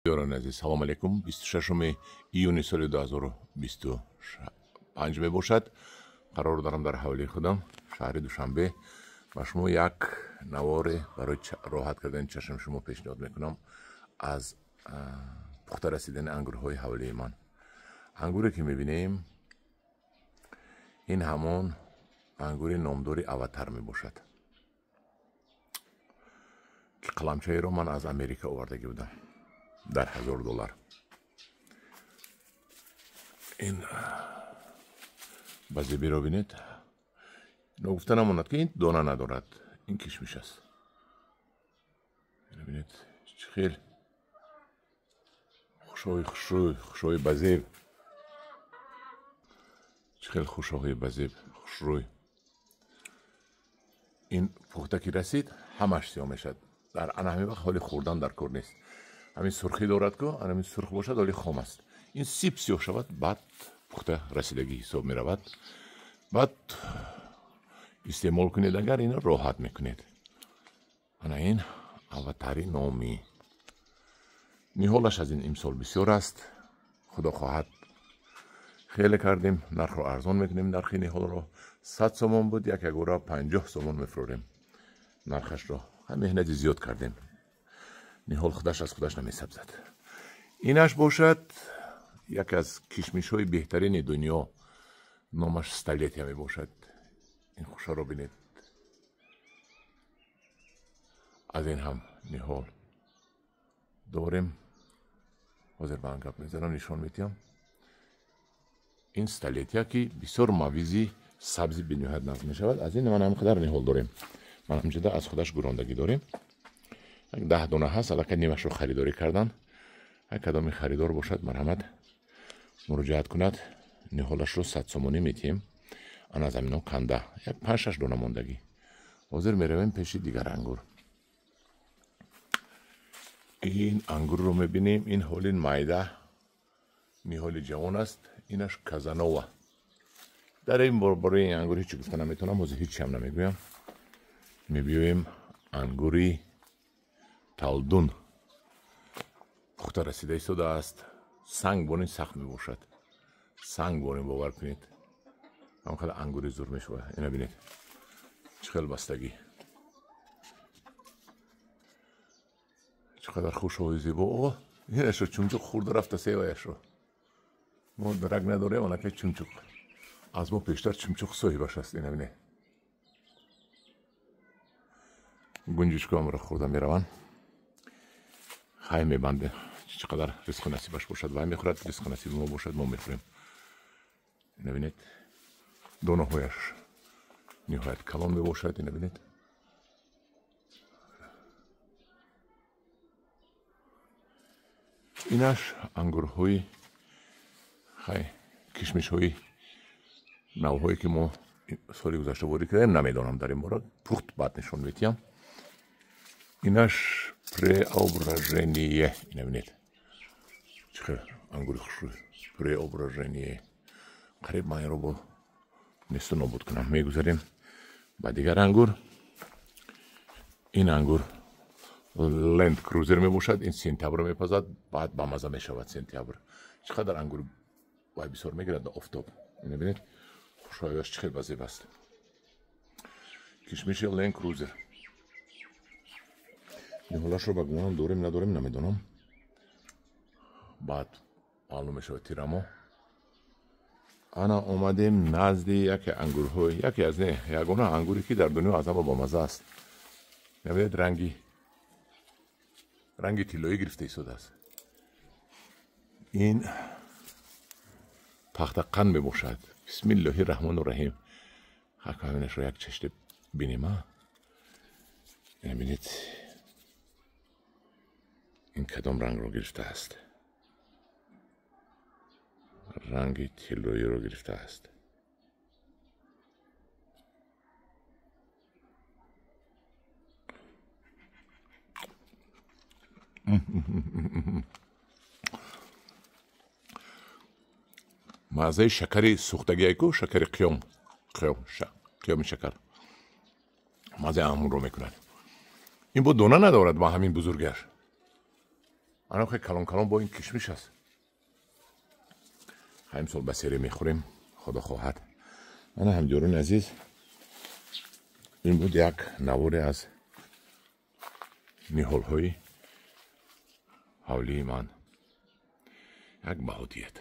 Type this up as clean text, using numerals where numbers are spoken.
بسیاران عزیز، سلام علیکم. 26 ایونی سال 2025 می باشد. قرار دارم در حوالی خودم شهر دوشنبه و شما یک نوار برای راحت کردن چشم شما پیشنهاد میکنم از پخته رسیدن انگورهای حوالی من. انگوری که میبینیم این همون انگور نامداری اواتر می باشد که قلمچه رو من از امریکا آوردگی بودم در $1000. این بزیبی رو بینید، نگفته نماند که این دانه ندارد، این کشمش است. بینید خیلی خوشوی بزیب، خیلی خوشوی بزیب خوشروی. این پخته که رسید همش سیاه میشد. در همین وقت حالی خوردن در کار نیست. همین سرخی دارد که همین سرخ باشد ولی خام است. این سیب سیاه شود بعد پخته رسیدگی حساب می رود. بعد استعمال کنید اگر این راحت میکنید. انا این اواتری نامی نیهالش از این امسال بسیار است. خدا خواهد خیلی کردیم، نرخ رو ارزان میکنیم. نرخ نیهال رو 100 سومن بود، یک اگورا 50 سومن میفروشیم. نرخش رو هم مهنت زیاد کردیم. نیهال خودش از خودش نمیسبزد. اینش باشد یک از کشمش های بهترین دنیا، نامش استالیتیا می باشد. این خوشا رو بینید. از این هم نیهال داریم. حاضر به انگب میزنم نشان میتیم. این استالیتیا که بسیار مویزی سبزی به نهایت نظم می شود. از این من هم قدر نیهال داریم. من همچنین از خودش گراندگی داریم. 10 دانه هست، البته نیمش رو خریداری کردن. اگه کدامی خریدار باشد مرحمت مراجعت کند. نیهالش رو 100 سومنی میتیم. آن از همین کنده یک 5-6 دانه ماندگی. حاضر میرویم پیش دیگر انگور. این انگور رو میبینیم. این حالین مایده نیهال جوان است. اینش کازانووا. در این برای این انگور هیچی گفته نمیتونم، حاضر هیچی هم نمیگویم. میبینیم انگوری تالدون پخته رسیده ایستاده است. سنگ بونین سخت می باشد. سنگ بونین باور کنید. هم خیلی انگوری زور می شود. اینو بینید چقدر بستگی، چقدر خوش و زیبا. اینش رو چونچوق خورده رفته سیوایش رو. ما درک نداره اونه که چونچوق از ما پیشتر چونچوق صاحبش است. اینو بینید گنجشکا هم رو خورده می روان. خیلی میبنده چقدر رزق و نصیبش باشد و هم میخورد. رزق و نصیب ما باشد ما میخوریم. اینو بینید دانه هایش نهایت کلان میباشد. اینو بینید اینش انگورهای خیلی کشمش های نوهایی که ما سالی گذشته وارد کردیم. نمیدانم در این باره پخت بعد نشون میتیم. اینش پرئوبراژنیه. اینو بینید چقدر انگوری خوش روی پرئوبراژنیه. قریب من این رو با نیست نابود کنم. میگذاریم با دیگر انگور. این انگور لند کروزر میباشد. این سنتبر میپزد بعد با مزه میشود. سنتبر چقدر انگور وای بسیار میگیرد در آفتاب. اینو بینید خوشایش چقدر بزیب است. کشمش لند کروزر. نیهالش رو بگویم داریم نداریم نمیدونم. بعد معلوم میشود تیرمو. انا اومدیم نزد یکی انگورهای، یکی از نه یگانه انگوری که در دنیا از همه با مزه است. نباید رنگی طلایی گرفته ایستاده است. این پخته قند میباشد. بسم الله الرحمن الرحیم. حق همینش رو یک چشت بینیم. این بینید این کدام رنگ رو گرفته است. رنگ طلایی رو گرفته است. مزه شکری سوختگی کو شکر قیام شکر مزه همون رو میکنن. این با دانه ندارد با همین بزرگش. الان خیلی کلان کلان با این کشمش است. خیلی سال بسیاری میخوریم خدا خواهد. من همجوران عزیز این بود یک نوار از نیهول های حولی من یک بهادیت.